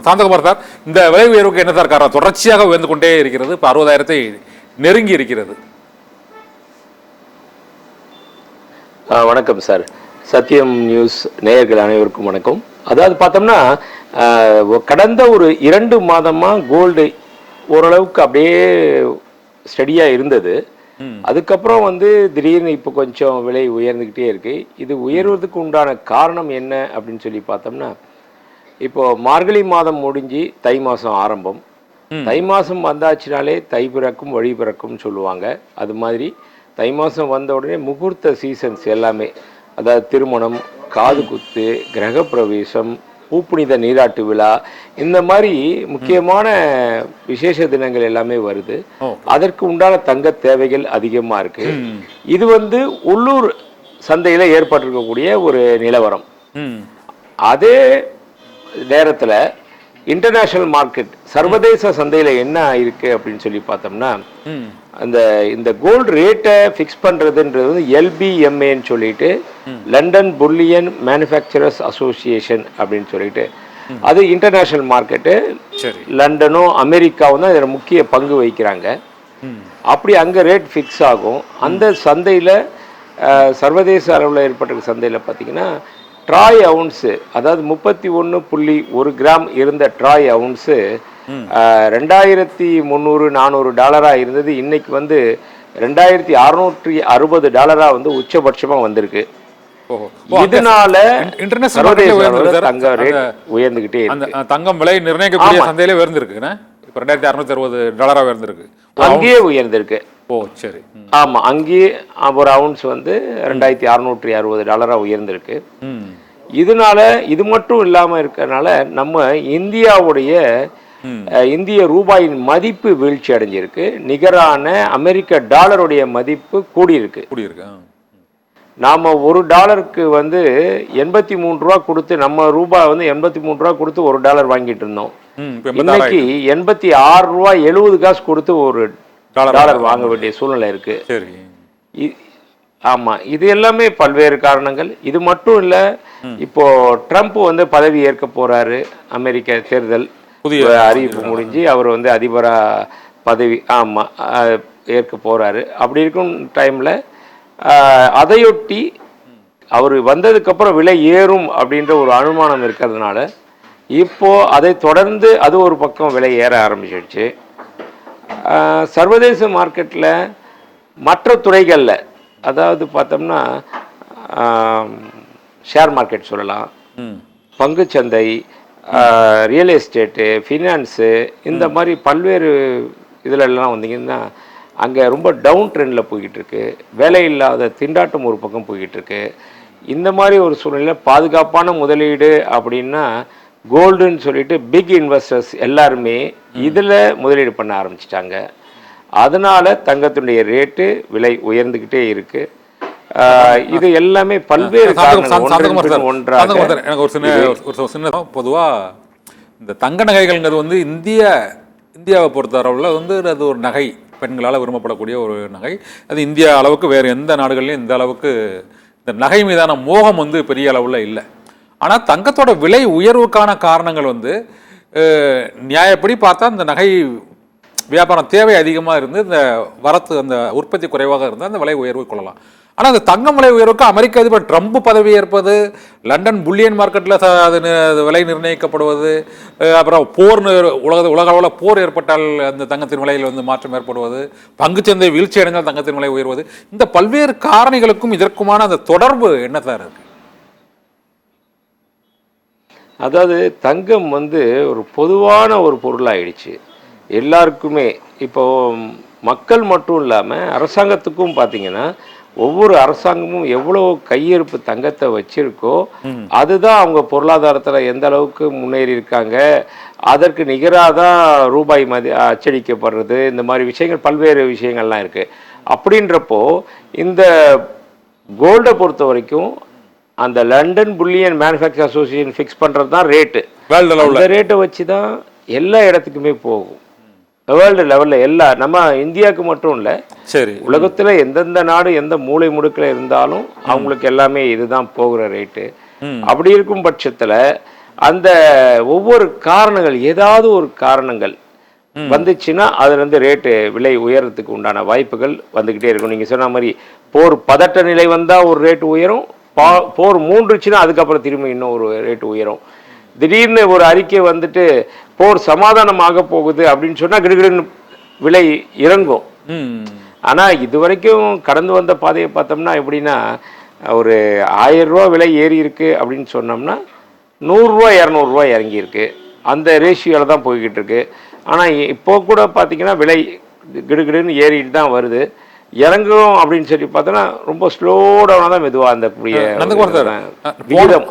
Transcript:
Santhakumar sir, இந்த விலை உயர்வுக்கு என்ன சார் காரணம்? தொடர்ச்சியாக உயர்ந்து கொண்டே இருக்கிறது, இப்போ 60,000 நெருங்கி இருக்கிறது. வணக்கம் சார், சத்தியம் நியூஸ் நேயர்கள் அனைவருக்கும் வணக்கம். அதாவது பார்த்தோம்னா கடந்த ஒரு 2 மாதமாக கோல்டு ஓரளவுக்கு அப்படியே ஸ்டடியாக இருந்தது. அதுக்கப்புறம் திடீர்னு இப்போ கொஞ்சம் விலை உயர்ந்துக்கிட்டே இருக்கு. இது உயர்வதுக்கு உண்டான காரணம் என்ன அப்படின்னு சொல்லி பார்த்தோம்னா, இப்போ மார்கழி மாதம் முடிஞ்சு தை மாதம் ஆரம்பம். தை மாதம் வந்தாச்சுனாலே தை பிறக்கும் வழி பிறக்கும்னு சொல்லுவாங்க. அது மாதிரி தை மாதம் வந்த உடனே முகூர்த்த சீசன்ஸ் எல்லாமே, அதாவது திருமணம், காது குத்து, கிரகப்பிரவேசம், பூப்புனித நீராட்டு விழா, இந்த மாதிரி முக்கியமான விசேஷ தினங்கள் எல்லாமே வருது. அதற்கு உண்டான தங்க தேவைகள் அதிகமாக இருக்கு. இது உள்ளூர் சந்தையில் ஏற்பட்டிருக்கக்கூடிய ஒரு நிலவரம். அதே நேரத்தில் இன்டர்நேஷனல் மார்க்கெட், சர்வதேச சந்தையில் என்ன இருக்கு அப்படின்னு சொல்லி பார்த்தோம்னா, இந்த கோல்டு ரேட்டை ஃபிக்ஸ் பண்ணுறதுன்றது LBMAன்னு சொல்லிட்டு, லண்டன் புல்லியன் மேனுஃபேக்சரர்ஸ் அசோசியேஷன் அப்படின்னு சொல்லிட்டு, அது இன்டர்நேஷனல் மார்க்கெட்டு. லண்டனும் அமெரிக்காவும் தான் இதில் முக்கிய பங்கு வகிக்கிறாங்க. அப்படி அங்கே ரேட் ஃபிக்ஸ் ஆகும். அந்த சந்தையில், சர்வதேச அளவில் ஏற்பட்ட சந்தையில் பார்த்தீங்கன்னா, ட்ராய் அவுன்ஸு, அதாவது 31.1 கிராம் இருந்த ட்ராய் அவுன்ஸு $2,300-400 இருந்தது. இன்னைக்கு $2,660 உச்சபட்சமாக வந்திருக்கு. இதனால தங்க ரேட் உயர்ந்துகிட்டே இருக்கு. தங்கம் விலை நிர்ணயிக்கக்கூடிய சந்தையிலே உயர்ந்திருக்கு. இப்போ $2,660 உயர்ந்திருக்கு, அங்கேயே உயர்ந்திருக்கு. ஓ சரி. ஆமா, அங்கேயே ஒரு அவுன்ஸ் $2,660 உயர்ந்திருக்கு. இதனால இது மட்டும் இல்லாம இருக்கறனால நம்ம இந்திய ரூபாயின் மதிப்பு வீழ்ச்சி அடைஞ்சிருக்கு. நிகரான அமெரிக்க டாலருடைய மதிப்பு கூடியிருக்கு. நாம $1 $83 கொடுத்து, நம்ம ரூபாய் $83 கொடுத்து $1 வாங்கிட்டு இருந்தோம். இன்னைக்கு $86.70 கொடுத்து $1 வாங்க வேண்டிய சூழ்நிலை இருக்கு. ஆமா, இது எல்லாமே பல்வேறு காரணங்கள். இது மட்டும் இல்ல, இப்போ ட்ரம்ப் பதவி ஏற்க போறாரு. அமெரிக்க தேர்தல் அறிவிப்பு முடிஞ்சு அவர் அதிபரா பதவி ஏற்க போறாரு. அப்படி இருக்கும் டைம்ல அதையொட்டி அவர் வந்ததுக்கு அப்புறம் விலை ஏறும் அப்படின்ற ஒரு அனுமானம் இருக்கிறதுனால இப்போ அதை தொடர்ந்து அது ஒரு பக்கம் விலை ஏற ஆரம்பிச்சிடுச்சு. சர்வதேச மார்க்கெட்டில் மற்ற துறைகளில், அதாவது பார்த்தோம்னா ஷேர் மார்க்கெட் சொல்லலாம், பங்குச்சந்தை, ரியல் எஸ்டேட்டு, ஃபினான்ஸு, இந்த மாதிரி பல்வேறு இதிலெல்லாம் வந்தீங்கன்னா அங்கே ரொம்ப டவுன் ட்ரெண்டில் போய்கிட்டு இருக்கு. வேலை இல்லாத திண்டாட்டம் ஒரு பக்கம் போய்கிட்டு இருக்கு. இந்த மாதிரி ஒரு சூழ்நிலையில் பாதுகாப்பான முதலீடு அப்படின்னா கோல்டுன்னு சொல்லிட்டு பிக் இன்வெஸ்டர்ஸ் எல்லாருமே இதில் முதலீடு பண்ண ஆரம்பிச்சிட்டாங்க. அதனால தங்கத்தினுடைய ரேட்டு விலை உயர்ந்துக்கிட்டே இருக்கு. இது எல்லாமே பல்வேறு பொதுவாக இந்த தங்க நகைகள்ங்கிறது இந்தியாவை பொறுத்தவரையில் அது ஒரு நகை, பெண்களால் விரும்பப்படக்கூடிய ஒரு நகை. அது இந்தியா அளவுக்கு வேறு எந்த நாடுகள்லையும் இந்த அளவுக்கு இந்த நகை மீதான மோகம் பெரிய அளவில் இல்லை. ஆனால் தங்கத்தோட விலை உயர்வுக்கான காரணங்கள் நியாயப்படி பார்த்தா இந்த நகை வியாபாரம் தேவை அதிகமாக இருந்து இந்த வரத்து, அந்த உற்பத்தி குறைவாக இருந்தால் அந்த விலை உயர்வு கொள்ளலாம். ஆனால் அந்த தங்கம் விலை உயர்வுக்கு அமெரிக்க அதிபர் ட்ரம்ப் பதவி ஏற்பது, லண்டன் புல்லியன் மார்க்கெட்டில் அது விலை நிர்ணயிக்கப்படுவது, அப்புறம் போர், உலக அளவில் போர் ஏற்பட்டால் அந்த தங்கத்தின் விலையில் மாற்றம் ஏற்படுவது, பங்குச்சந்தை வீழ்ச்சி அடைந்தால் தங்கத்தின் விலை உயர்வது, இந்த பல்வேறு காரணிகளுக்கும் இதற்குமான அந்த தொடர்பு என்ன சார் இருக்கு? அதாவது தங்கம் ஒரு பொதுவான ஒரு பொருளாயிடுச்சு எல்லாருக்குமே. இப்போ மக்கள் மட்டும் இல்லாமல் அரசாங்கத்துக்கும் பார்த்தீங்கன்னா, ஒவ்வொரு அரசாங்கமும் எவ்வளோ கையிருப்பு தங்கத்தை வச்சிருக்கோ அதுதான் அவங்க பொருளாதாரத்தில் எந்த அளவுக்கு முன்னேறி இருக்காங்க, அதற்கு நிகராக தான் ரூபாய் அச்சடிக்கப்படுறது, இந்த மாதிரி விஷயங்கள், பல்வேறு விஷயங்கள்லாம் இருக்குது. அப்படின்றப்போ இந்த கோல்டை பொறுத்த வரைக்கும் அந்த London bullion manufacture association fix பண்ணுறது தான் ரேட்டு. அந்த ரேட்டை வச்சு தான் எல்லா இடத்துக்குமே போகும். வேர்ல்டு லெவலில் நம்ம இந்தியாவுக்கு மட்டும் இல்லை, சரி, உலகத்தில் எந்தெந்த நாடு எந்த மூளை முடுக்கில் இருந்தாலும் அவங்களுக்கு எல்லாமே இதுதான் போகிற ரேட்டு. அப்படி இருக்கும் பட்சத்தில் அந்த ஒவ்வொரு காரணங்கள் ஏதாவது ஒரு காரணங்கள் வந்துச்சுன்னா அதுல இருந்து ரேட்டு விலை உயரத்துக்கு உண்டான வாய்ப்புகள் வந்துகிட்டே இருக்கும். நீங்க சொன்ன மாதிரி போர் பதட்ட நிலை வந்தா ஒரு ரேட்டு உயரும், போர் மூன்றுச்சுன்னா அதுக்கப்புறம் திரும்ப இன்னும் ஒரு ரேட்டு உயரும். திடீர்னு ஒரு அறிக்கை வந்துட்டு போர் சமாதானம் ஆக போகுது அப்படின்னு சொன்னா கிடுகிடுன்னு விலை இறங்கும். ஆனா இது வரைக்கும் கடந்து வந்த பாதையை பார்த்தோம்னா எப்படின்னா ஒரு 1000 ரூபா விலை ஏறி இருக்கு அப்படின்னு சொன்னோம்னா 100 ரூபா 200 ரூபா இறங்கி இருக்கு. அந்த ரேஷியோல தான் போய்கிட்டு இருக்கு. ஆனா இப்போ கூட பார்த்தீங்கன்னா விலை கிடுகிடுன்னு ஏறிட்டு தான் வருது. இறங்கும் அப்படின்னு சொல்லி பார்த்தோன்னா ரொம்ப ஸ்லோ டவுனாக தான் மெதுவாக அந்த விகிதம்